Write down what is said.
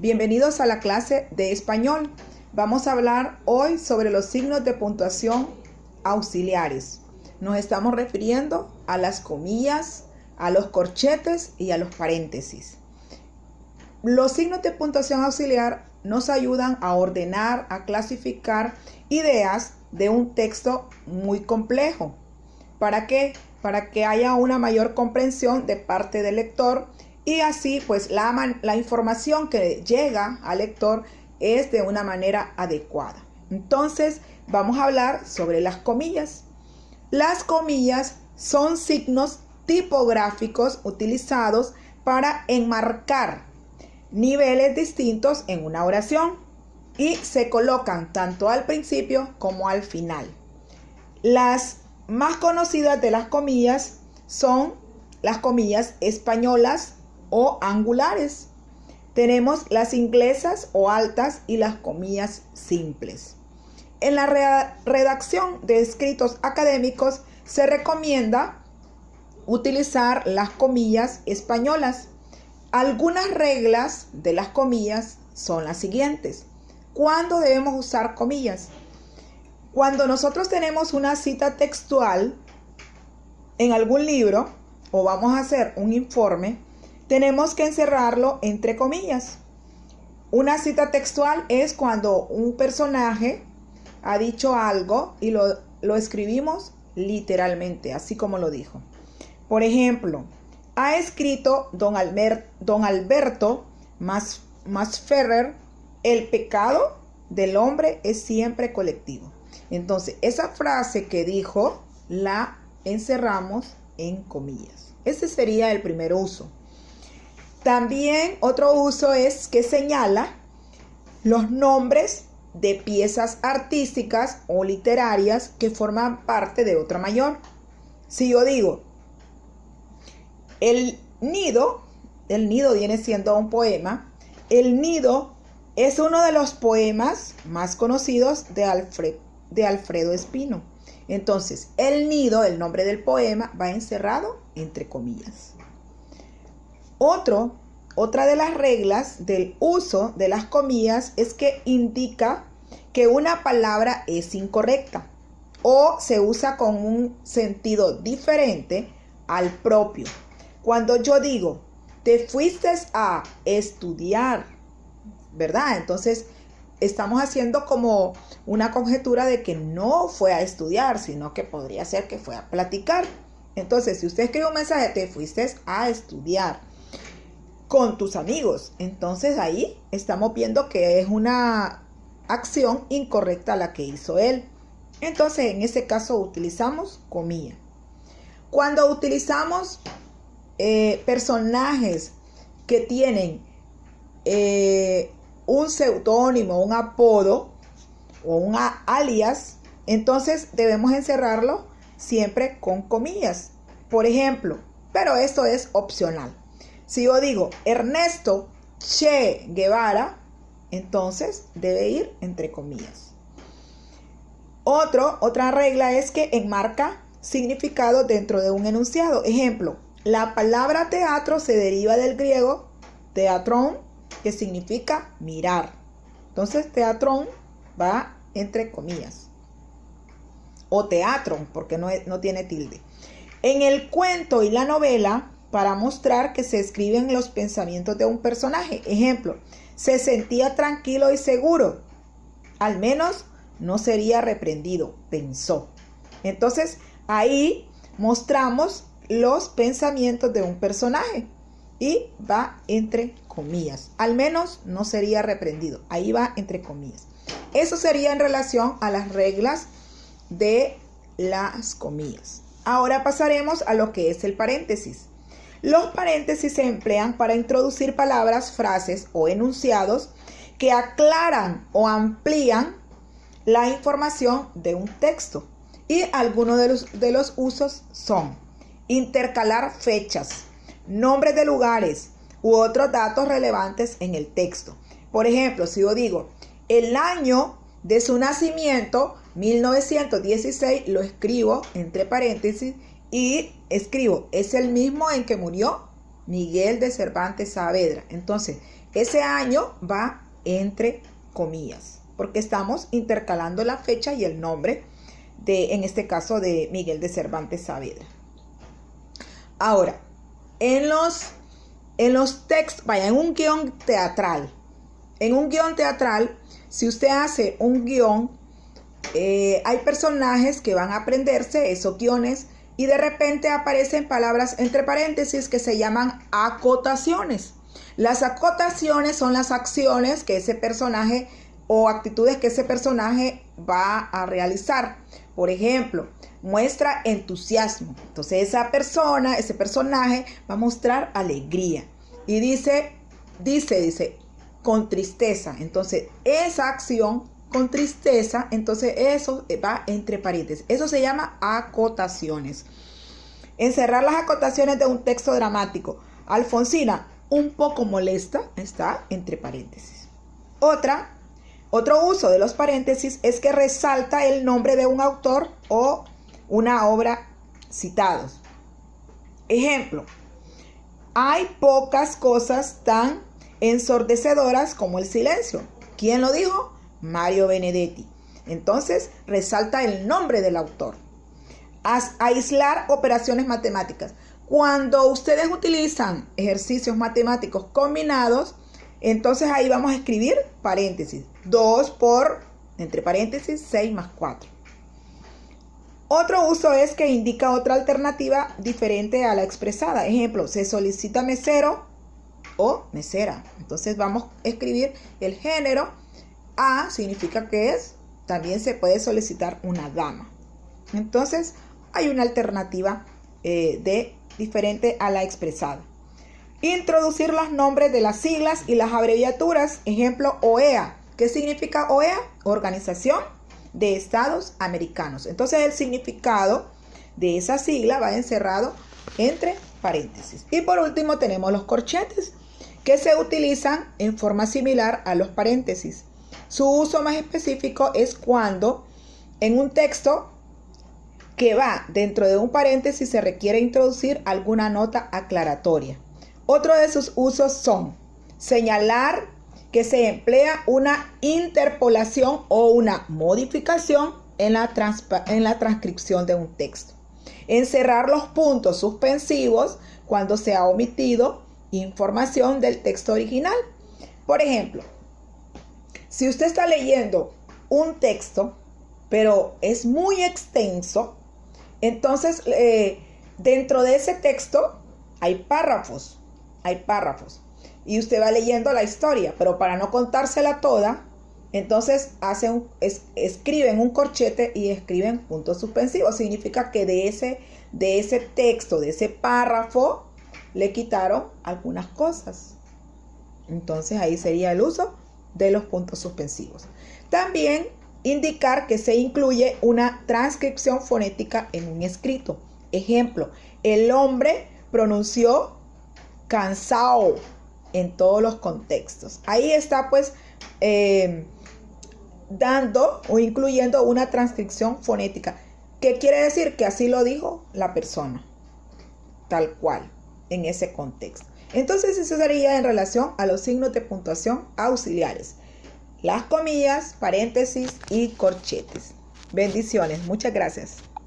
Bienvenidos a la clase de español. Vamos a hablar hoy sobre los signos de puntuación auxiliares. Nos estamos refiriendo a las comillas, a los corchetes y a los paréntesis. Los signos de puntuación auxiliar nos ayudan a ordenar, a clasificar ideas de un texto muy complejo. ¿Para qué? Para que haya una mayor comprensión de parte del lector y así pues la información que llega al lector es de una manera adecuada. Entonces vamos a hablar sobre las comillas. Las comillas son signos tipográficos utilizados para enmarcar niveles distintos en una oración y se colocan tanto al principio como al final. Las más conocidas de las comillas son las comillas españolas o angulares. Tenemos las inglesas o altas y las comillas simples. En la redacción de escritos académicos se recomienda utilizar las comillas españolas. Algunas reglas de las comillas son las siguientes. ¿Cuándo debemos usar comillas? Cuando nosotros tenemos una cita textual en algún libro o vamos a hacer un informe, tenemos que encerrarlo entre comillas. Una cita textual es cuando un personaje ha dicho algo y lo escribimos literalmente, así como lo dijo. Por ejemplo, ha escrito don Alberto Masferrer, el pecado del hombre es siempre colectivo. Entonces, esa frase que dijo la encerramos en comillas. Ese sería el primer uso. También otro uso es que señala los nombres de piezas artísticas o literarias que forman parte de otra mayor. Si yo digo, el nido viene siendo un poema. El nido es uno de los poemas más conocidos de Alfredo Espino. Entonces, el nido, el nombre del poema, va encerrado entre comillas. Otra de las reglas del uso de las comillas es que indica que una palabra es incorrecta o se usa con un sentido diferente al propio. Cuando yo digo, te fuiste a estudiar, ¿verdad? Entonces, estamos haciendo como una conjetura de que no fue a estudiar, sino que podría ser que fue a platicar. Entonces, si usted escribe un mensaje, te fuiste a estudiar con tus amigos, entonces ahí estamos viendo que es una acción incorrecta la que hizo él. Entonces, en ese caso utilizamos comillas. Cuando utilizamos personajes que tienen un seudónimo, un apodo o un alias, entonces debemos encerrarlo siempre con comillas. Por ejemplo, pero esto es opcional. Si yo digo Ernesto Che Guevara, entonces debe ir entre comillas. Otra regla es que enmarca significado dentro de un enunciado. Ejemplo, la palabra teatro se deriva del griego teatrón, que significa mirar. Entonces, teatrón va entre comillas. O teatro, porque no tiene tilde. En el cuento y la novela, para mostrar que se escriben los pensamientos de un personaje. Ejemplo, se sentía tranquilo y seguro. Al menos no sería reprendido, pensó. Entonces, ahí mostramos los pensamientos de un personaje y va entre comillas. Al menos no sería reprendido. Ahí va entre comillas. Eso sería en relación a las reglas de las comillas. Ahora pasaremos a lo que es el paréntesis. Los paréntesis se emplean para introducir palabras, frases o enunciados que aclaran o amplían la información de un texto. Y algunos de los usos son intercalar fechas, nombres de lugares u otros datos relevantes en el texto. Por ejemplo, si yo digo, el año de su nacimiento, 1916, lo escribo entre paréntesis y escribo, es el mismo en que murió Miguel de Cervantes Saavedra. Entonces, ese año va entre comillas, porque estamos intercalando la fecha y el nombre de, en este caso, de Miguel de Cervantes Saavedra. Ahora, en los textos, vaya, en un guión teatral, si usted hace un guión, hay personajes que van a aprenderse esos guiones y de repente aparecen palabras entre paréntesis que se llaman acotaciones. Las acotaciones son las acciones que ese personaje o actitudes que ese personaje va a realizar. Por ejemplo, muestra entusiasmo. Entonces ese personaje va a mostrar alegría. Y dice, con tristeza. Entonces esa acción con tristeza, entonces eso va entre paréntesis. Eso se llama acotaciones. Encerrar las acotaciones de un texto dramático. Alfonsina, un poco molesta, está entre paréntesis. Otro uso de los paréntesis es que resalta el nombre de un autor o una obra citados. Ejemplo, hay pocas cosas tan ensordecedoras como el silencio. ¿Quién lo dijo? Mario Benedetti. Entonces, resalta el nombre del autor. Aislar operaciones matemáticas. Cuando ustedes utilizan ejercicios matemáticos combinados, entonces ahí vamos a escribir paréntesis. 2 por, entre paréntesis, 6 más 4. Otro uso es que indica otra alternativa diferente a la expresada. Ejemplo, se solicita mesero o mesera. Entonces vamos a escribir el género. A significa que es, también se puede solicitar una dama. Entonces hay una alternativa diferente a la expresada. Introducir los nombres de las siglas y las abreviaturas. Ejemplo, OEA. ¿Qué significa OEA? Organización de Estados Americanos. Entonces el significado de esa sigla va encerrado entre paréntesis. Y por último tenemos los corchetes, que se utilizan en forma similar a los paréntesis. Su uso más específico es cuando en un texto que va dentro de un paréntesis se requiere introducir alguna nota aclaratoria. Otro de sus usos son señalar que se emplea una interpolación o una modificación en la transcripción de un texto. Encerrar los puntos suspensivos cuando se ha omitido información del texto original. Por ejemplo, si usted está leyendo un texto, pero es muy extenso, entonces dentro de ese texto hay párrafos. Y usted va leyendo la historia, pero para no contársela toda, entonces escriben un corchete y escriben puntos suspensivos. Significa que de ese texto, de ese párrafo, le quitaron algunas cosas. Entonces ahí sería el uso de los puntos suspensivos. También indicar que se incluye una transcripción fonética en un escrito. Ejemplo, el hombre pronunció cansado en todos los contextos. Ahí está pues dando o incluyendo una transcripción fonética. ¿Qué quiere decir? Que así lo dijo la persona, tal cual, en ese contexto. Entonces eso sería en relación a los signos de puntuación auxiliares. Las comillas, paréntesis y corchetes. Bendiciones. Muchas gracias.